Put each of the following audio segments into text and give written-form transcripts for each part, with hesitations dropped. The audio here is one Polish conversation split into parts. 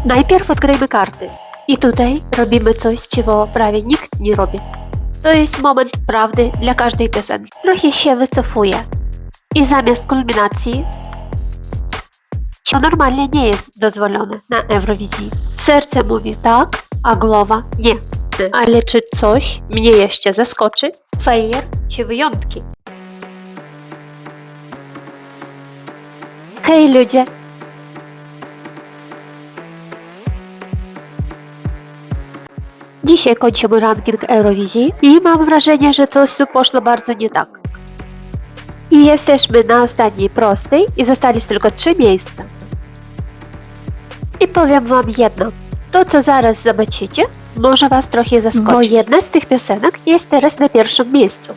Najpierw odkryjmy karty. I tutaj robimy coś, czego prawie nikt nie robi. To jest moment prawdy dla każdej piosenki. Trochę się wycofuję. I zamiast kulminacji, co normalnie nie jest dozwolone na Eurowizji. Serce mówi tak, a głowa nie. Ale czy coś mnie jeszcze zaskoczy? Fajer czy wyjątki? Hej ludzie! Dzisiaj kończymy ranking Eurowizji i mam wrażenie, że coś tu poszło bardzo nie tak. I jesteśmy na ostatniej prostej i zostali tylko 3 miejsca. I powiem wam jedno, to co zaraz zobaczycie może was trochę zaskoczyć, bo jedna z tych piosenek jest teraz na pierwszym miejscu.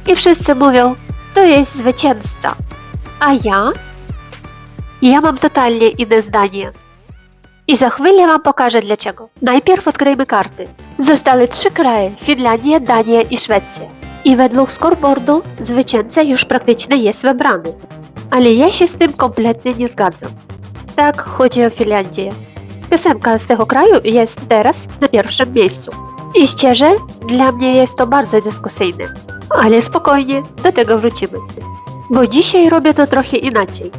I wszyscy mówią, to jest zwycięzca, a ja mam totalnie inne zdanie. I za chwilę wam pokażę dlaczego. Najpierw odkryjmy karty. Zostały 3 kraje, Finlandia, Dania i Szwecja. I według scoreboardu zwycięzca już praktycznie jest wybrany. Ale ja się z tym kompletnie nie zgadzam. Tak, chodzi o Finlandię. Piosenka z tego kraju jest teraz na pierwszym miejscu. I szczerze, dla mnie jest to bardzo dyskusyjne. Ale spokojnie, do tego wrócimy. Bo dzisiaj robię to trochę inaczej.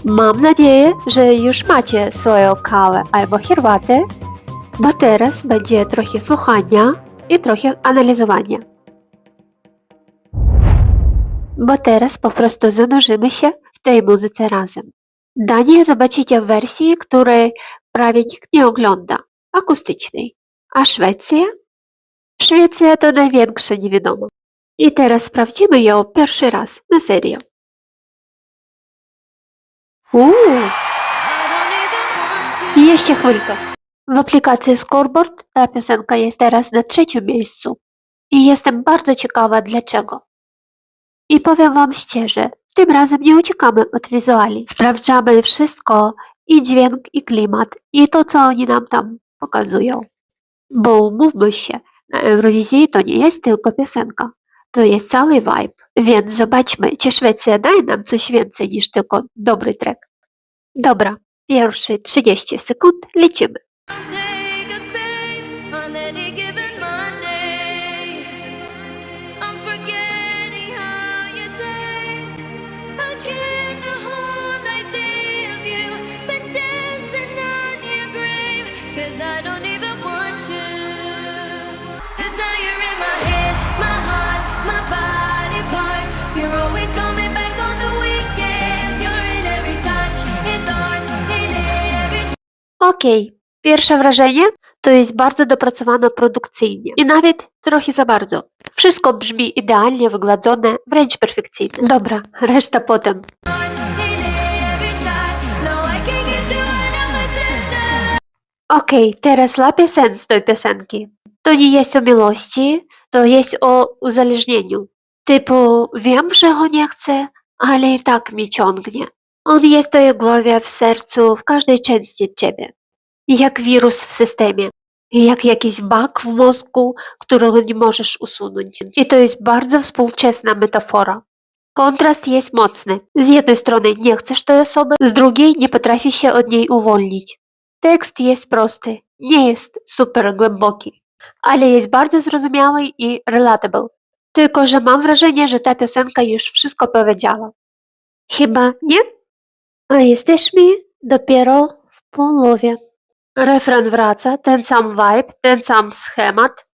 Mam nadzieję, że już macie swoją kawę albo herbatę, bo teraz będzie trochę słuchania i trochę analizowania. Bo teraz po prostu zanurzymy się w tej muzyce razem. Danię zobaczycie w wersji, której prawie nikt nie ogląda, akustycznej. A Szwecja? Szwecja to największa niewiadoma. I teraz sprawdzimy ją pierwszy raz, na serio. I jeszcze chwilkę. W aplikacji Scoreboard ta piosenka jest teraz na 3. miejscu. I jestem bardzo ciekawa dlaczego. I powiem wam szczerze, tym razem nie uciekamy od wizuali. Sprawdzamy wszystko, i dźwięk, i klimat, i to co oni nam tam pokazują. Bo umówmy się, na Eurowizji to nie jest tylko piosenka. To jest cały vibe. Więc zobaczmy, czy Szwecja daje nam coś więcej niż tylko dobry track. Dobra, pierwsze 30 sekund lecimy. Okej, pierwsze wrażenie to jest bardzo dopracowane produkcyjnie i nawet trochę za bardzo. Wszystko brzmi idealnie wygładzone, wręcz perfekcyjnie. Dobra, reszta potem. Okej, teraz lepiej sens tej piosenki. To nie jest o miłości, to jest o uzależnieniu. Typu, wiem, że go nie chcę, ale i tak mnie ciągnie. On jest w twojej głowie, w sercu, w każdej części ciebie. Jak wirus w systemie. Jak jakiś bug w mózgu, którego nie możesz usunąć. I to jest bardzo współczesna metafora. Kontrast jest mocny. Z jednej strony nie chcesz tej osoby, z drugiej nie potrafisz się od niej uwolnić. Tekst jest prosty, nie jest super głęboki, ale jest bardzo zrozumiały i relatable. Tylko, że mam wrażenie, że ta piosenka już wszystko powiedziała. Chyba nie? A jesteśmy dopiero w połowie. Refren wraca, ten sam vibe, ten sam schemat,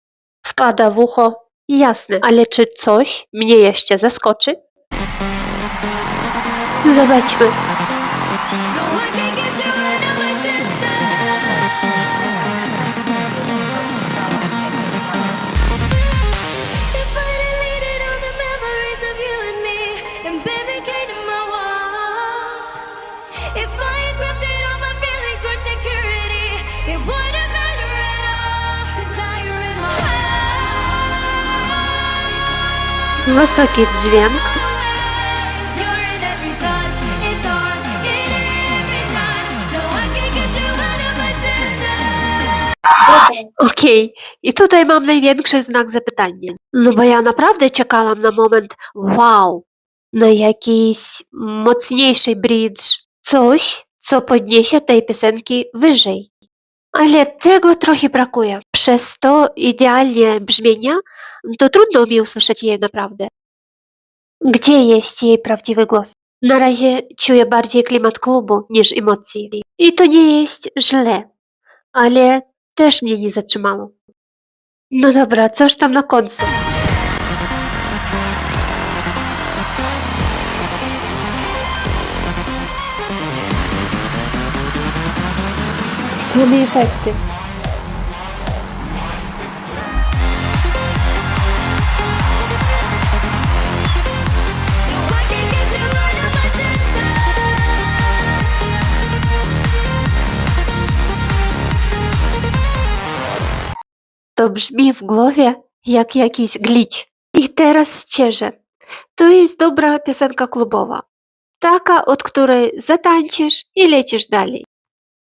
wpada w ucho, jasne, ale czy coś mnie jeszcze zaskoczy? Zobaczmy. Wysoki dźwięk. Okej, i tutaj mam największy znak zapytania. No bo ja naprawdę czekałam na moment wow, na jakiś mocniejszy bridge. Coś, co podniesie tej piosenki wyżej. Ale tego trochę brakuje. Przez to idealnie brzmienia, to trudno mi usłyszeć jej naprawdę. Gdzie jest jej prawdziwy głos? Na razie czuję bardziej klimat klubu niż emocji. I to nie jest źle, ale też mnie nie zatrzymało. No dobra, coś tam na końcu. Same efekty. To brzmi w głowie jak jakiś glitch. I teraz szczerze, to jest dobra piosenka klubowa. Taka, od której zatańczysz i lecisz dalej.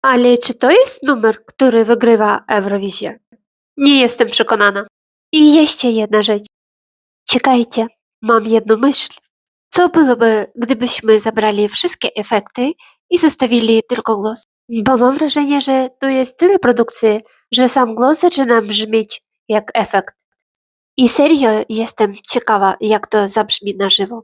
Ale czy to jest numer, który wygrywa Eurowizję? Nie jestem przekonana. I jeszcze jedna rzecz. Czekajcie, mam jedną myśl. Co byłoby, gdybyśmy zabrali wszystkie efekty i zostawili tylko głos? Bo mam wrażenie, że tu jest tyle produkcji, że sam głos zaczyna brzmieć jak efekt. I serio jestem ciekawa, jak to zabrzmi na żywo.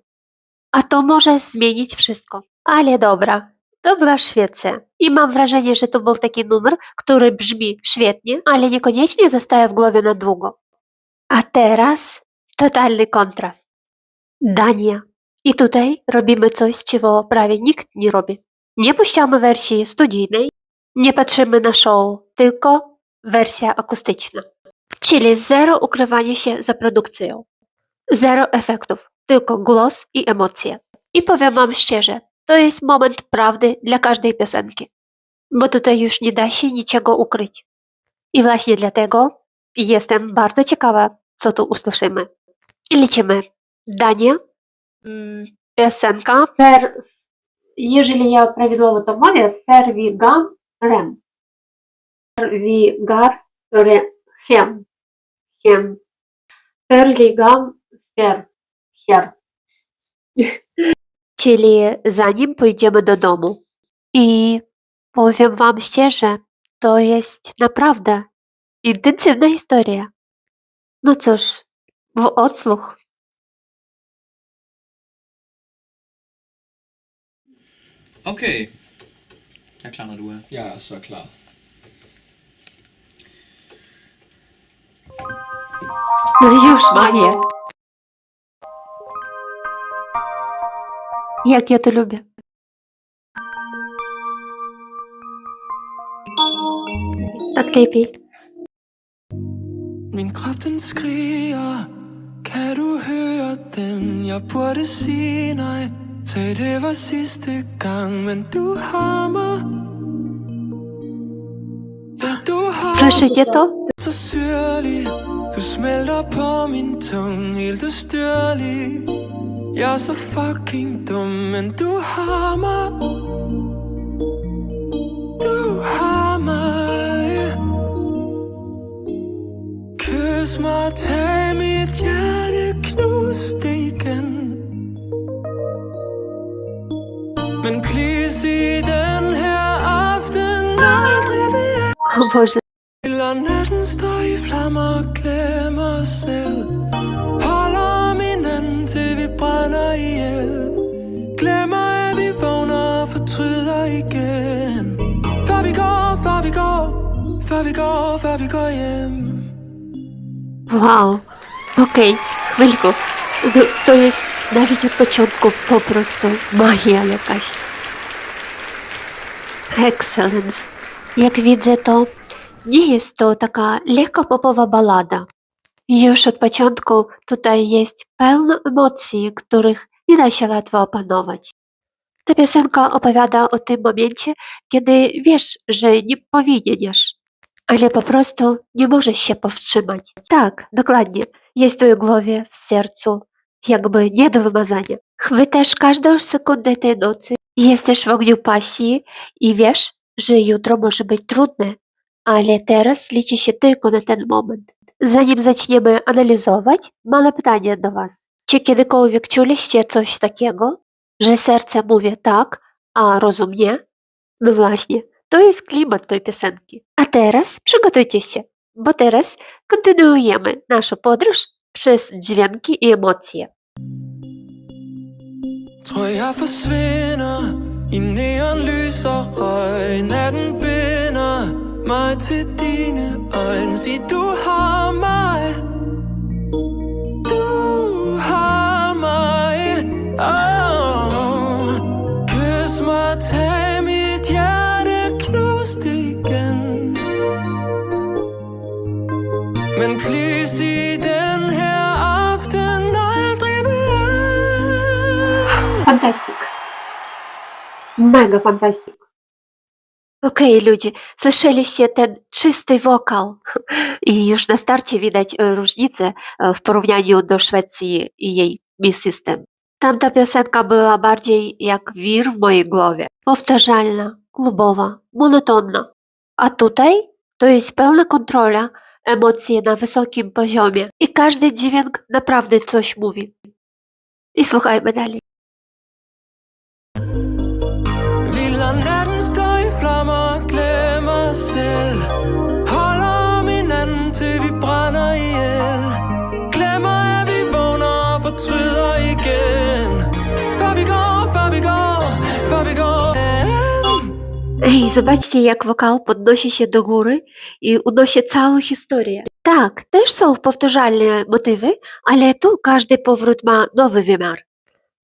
A to może zmienić wszystko. Ale dobra, dobra świecę. I mam wrażenie, że to był taki numer, który brzmi świetnie, ale niekoniecznie zostaje w głowie na długo. A teraz totalny kontrast. Dania. I tutaj robimy coś, czego prawie nikt nie robi. Nie puszczamy wersji studyjnej, nie patrzymy na show, tylko wersja akustyczna. Czyli zero ukrywania się za produkcją. Zero efektów, tylko głos i emocje. I powiem wam szczerze, to jest moment prawdy dla każdej piosenki. Bo tutaj już nie da się niczego ukryć. I właśnie dlatego jestem bardzo ciekawa, co tu usłyszymy. I lecimy. Dania. Piosenka. Jeżeli ja prawidłowo to mówię, Ferwigam Rem. Ferwigar Hem. Hem. Ferligam Her. Czyli zanim pójdziemy do domu. I powiem wam szczerze, to jest naprawdę intensywna historia. No cóż, w odsłuch. Okay. Ja klar, når du er. Jeg er så klar. No już, Manie. Jak ja to lubię. Tak lepiej. Min krop den skriger. Kan du høre den? Jeg burde sige nej. Sagde det var sidste gang, men du har mig. Ja, du har Słyszycie to? så syrlig. Du smelter på min tunge, helt ustyrlig. Jeg er så fucking dum, men du har mig. Du har mig. Kys mig, tag mit hjerte, knus det igen. Men please i den her aften aldrig vil O Boże. Eller natten står i flammer og glemmer os selv. Holder om hinanden til vi brænder ihjel. Glemmer at vi vågner og fortryder igen. Før vi går, før vi går, før vi går, før vi går hjem. Wow. Okej, chwilku. To jest nawet od początku po prostu magia jakaś. Excellence. Jak widzę, to nie jest to taka lekko popowa balada. Już od początku tutaj jest pełno emocji, których nie da się łatwo opanować. Ta piosenka opowiada o tym momencie, kiedy wiesz, że nie powinieneś, ale po prostu nie możesz się powstrzymać. Tak, dokładnie. Jest to w głowie, w sercu, jakby nie do wymazania. Chwytasz każdą sekundę tej nocy, jesteś w ogniu pasji i wiesz, że jutro może być trudne, ale teraz liczy się tylko na ten moment. Zanim zaczniemy analizować, małe pytanie do was. Czy kiedykolwiek czuliście coś takiego, że serce mówi tak, a rozum nie? No właśnie, to jest klimat tej piosenki. A teraz przygotujcie się, bo teraz kontynuujemy naszą podróż przez dźwięki i emocje. Tror jeg forsvinder i neonlys og røg. Natten binder mig til dine øjne. Sig du har mig. Du har mig. Oh. Kys mig, tag mit hjerte knust igen. Men please i den her aften aldrig igen. Fantastyk. Mega fantastyk. Okej, ludzie, słyszeliście ten czysty wokal i już na starcie widać różnicę w porównaniu do Szwecji i jej Mi System. Tamta piosenka była bardziej jak wir w mojej głowie. Powtarzalna, klubowa, monotonna. A tutaj to jest pełna kontrola, emocje na wysokim poziomie i każdy dźwięk naprawdę coś mówi. I słuchajmy dalej. Vi lader natten stå i flammer og glemmer os selv. Holder om hinanden til vi brænder ihjel. Glemmer at vi vågner og fortryder igen. Før vi går Ej, zobaczcie, jak wokal podnosi się do góry i unosi całą historię. Tak, też są powtarzalne motywy, ale tu każdy powrót ma nowy wymiar.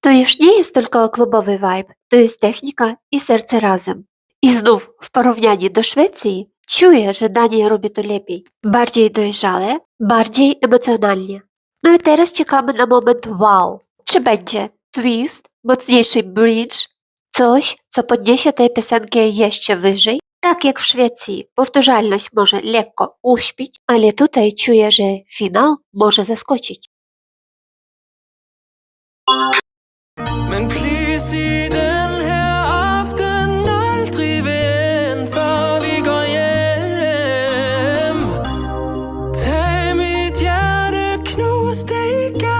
To już nie jest tylko klubowy vibe, to jest technika i serce razem. I znów w porównaniu do Szwecji czuję, że Dania robi to lepiej. Bardziej dojrzale, bardziej emocjonalnie. No i teraz czekamy na moment wow. Czy będzie twist, mocniejszy bridge, coś, co podniesie tę piosenkę jeszcze wyżej? Tak jak w Szwecji, powtarzalność może lekko uśpić, ale tutaj czuję, że finał może zaskoczyć. Men please i den her aften aldrig vil ende, før vi går hjem. Tag mit hjerte knust igen.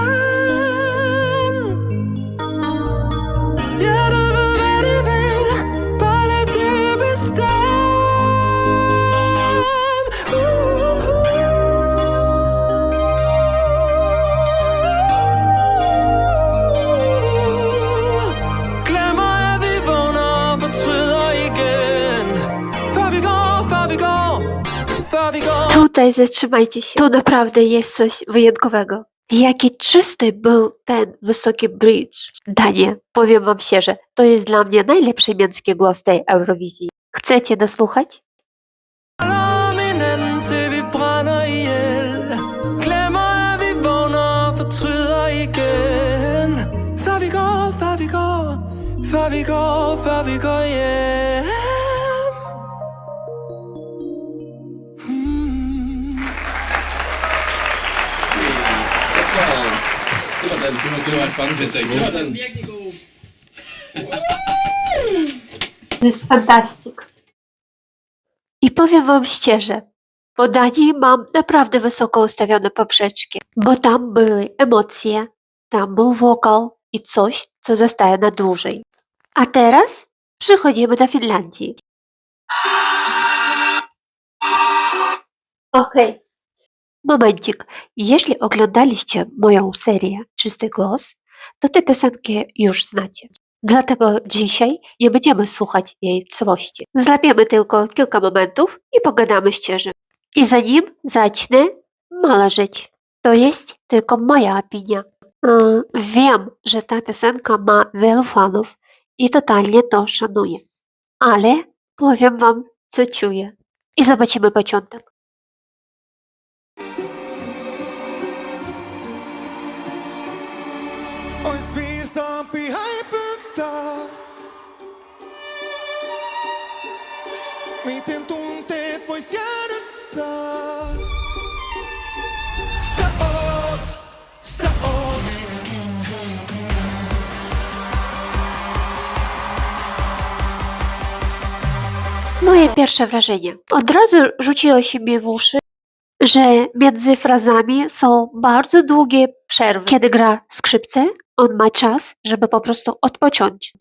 Hjertet ved hvad det vil, bare lad det bestemme. Glemmer at vi vågner og fortryder igen. Før vi går. Tutaj zatrzymajcie się. Tu naprawdę jest coś wyjątkowego. Jaki czysty był ten wysoki bridge. Danie, powiem wam szczerze, to jest dla mnie najlepszy męski głos tej Eurowizji. Chcecie dosłuchać? Holder om hinanden til vi brænder ihjel. Glemmer at vi vågner og fortryder igen. Før vi går hjem. Let's go. Chyba ten, chyba fan wyczek. Chyba ten. To jest fantastyk. I powiem wam szczerze, po Danii mam naprawdę wysoko ustawione poprzeczki, bo tam były emocje, tam był wokal i coś, co zostaje na dłużej. A teraz przechodzimy do Finlandii. Okej. Momencik. Jeśli oglądaliście moją serię Czysty Głos, to tę piosenkę już znacie. Dlatego dzisiaj nie będziemy słuchać jej całości. Złapiemy tylko kilka momentów i pogadamy szczerze. I zanim zacznę, mała rzecz. To jest tylko moja opinia. Wiem, że ta piosenka ma wielu fanów i totalnie to szanuję. Ale powiem wam, co czuję. I zobaczymy początek. Ons spist op i hypen miten tunteet vois jäädyttää. Sä oot. Moje pierwsze wrażenie. Od razu rzuciło się mi w uszy, że między frazami są bardzo długie przerwy. Kiedy gra skrzypce, on ma czas, żeby po prostu odpocząć.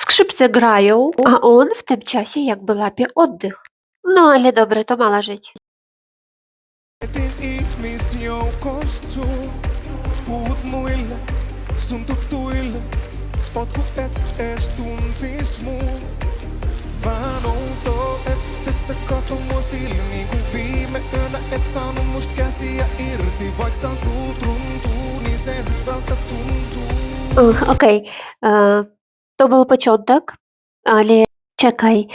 Skrzypce grają, a on w tym czasie jakby łapie oddech. No ale dobre, to mala żyć. Mietin ihmisjoukosta puhut muille, sun tuttuille. Potku et ees tuntis muu. Vähän outoa, et sä kato mua silmiin, kun viime yönä et saanut must käsiä irti. Vaik sä sul runtuu, niin se hyvältä tuntuu. Okej, to był początek, ale czekaj,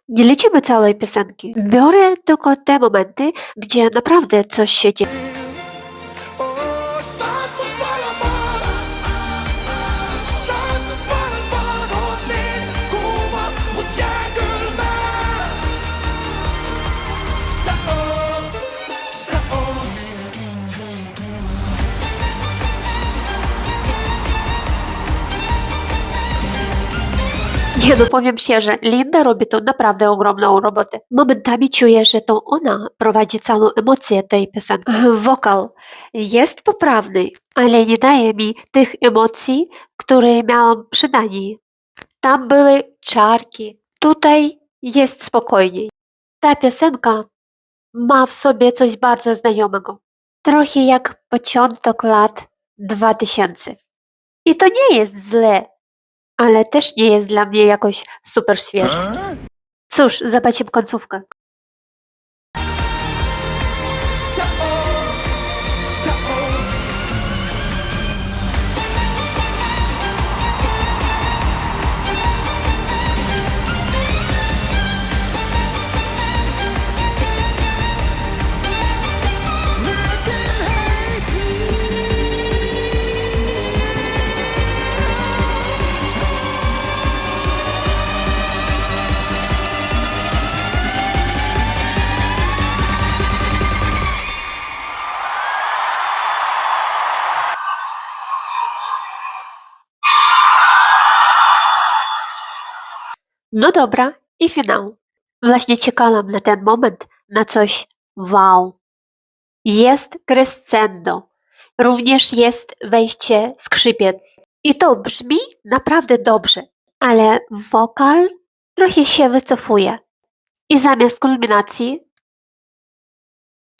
nie lecimy całej piosenki. Biorę tylko te momenty, gdzie naprawdę coś się dzieje. Oh, saat mut palamaan. Saastut parempaan, oot niin kuuma, mut jääkylmää. Sä oot. Nie no, powiem szczerze, Linda robi tu naprawdę ogromną robotę. Momentami czuję, że to ona prowadzi całą emocję tej piosenki. Wokal jest poprawny, ale nie daje mi tych emocji, które miałam przy Danii. Tam były czarki, tutaj jest spokojniej. Ta piosenka ma w sobie coś bardzo znajomego. Trochę jak początek lat 2000. I to nie jest źle, ale też nie jest dla mnie jakoś super świeże. Cóż, zobaczymy końcówkę. No dobra, i finał. Właśnie czekałam na ten moment, na coś wow. Jest crescendo, również jest wejście skrzypiec. I to brzmi naprawdę dobrze, ale wokal trochę się wycofuje. I zamiast kulminacji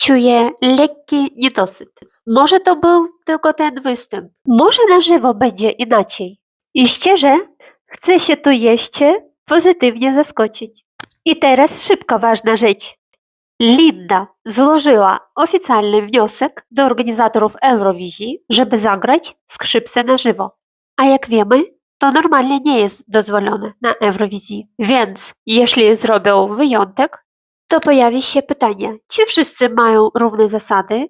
czuję lekki niedosyt. Może to był tylko ten występ. Może na żywo będzie inaczej. I szczerze, chcę się tu jeszcze pozytywnie zaskoczyć. I teraz szybko ważna rzecz. Linda złożyła oficjalny wniosek do organizatorów Eurowizji, żeby zagrać skrzypce na żywo. A jak wiemy, to normalnie nie jest dozwolone na Eurowizji. Więc jeśli zrobią wyjątek, to pojawi się pytanie, czy wszyscy mają równe zasady?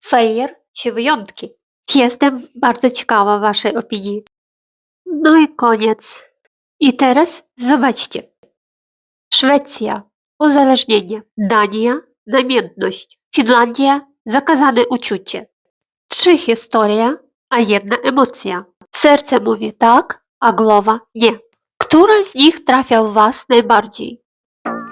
Fair czy wyjątki? Jestem bardzo ciekawa waszej opinii. No i koniec. I teraz zobaczcie. Szwecja – uzależnienie. Dania – namiętność. Finlandia – zakazane uczucie. 3 historie, a 1 emocja. Serce mówi tak, a głowa nie. Która z nich trafia w was najbardziej?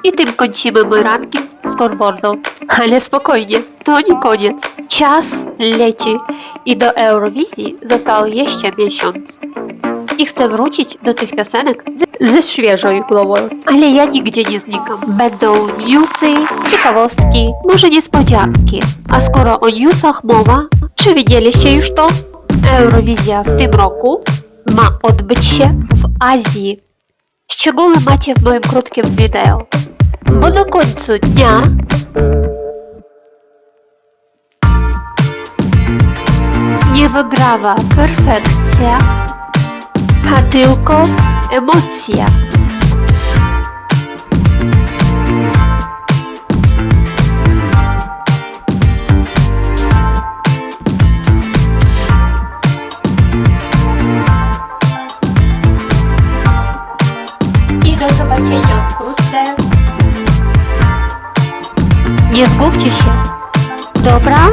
I tym kończymy mój ranking scoreboardu. Ale spokojnie, to nie koniec. Czas leci i do Eurowizji został jeszcze miesiąc. I chcę wrócić do tych piosenek ze świeżą głową. Ale ja nigdzie nie znikam. Będą newsy, ciekawostki, może niespodzianki. A skoro o newsach mowa, czy widzieliście już to? Eurowizja w tym roku ma odbyć się w Azji. Szczegóły macie w moim krótkim wideo. Bo na końcu dnia nie wygrała perfekcja, a tylko emocja. I do zobaczenia wkrótce. Nie zgubcie się. Dobra?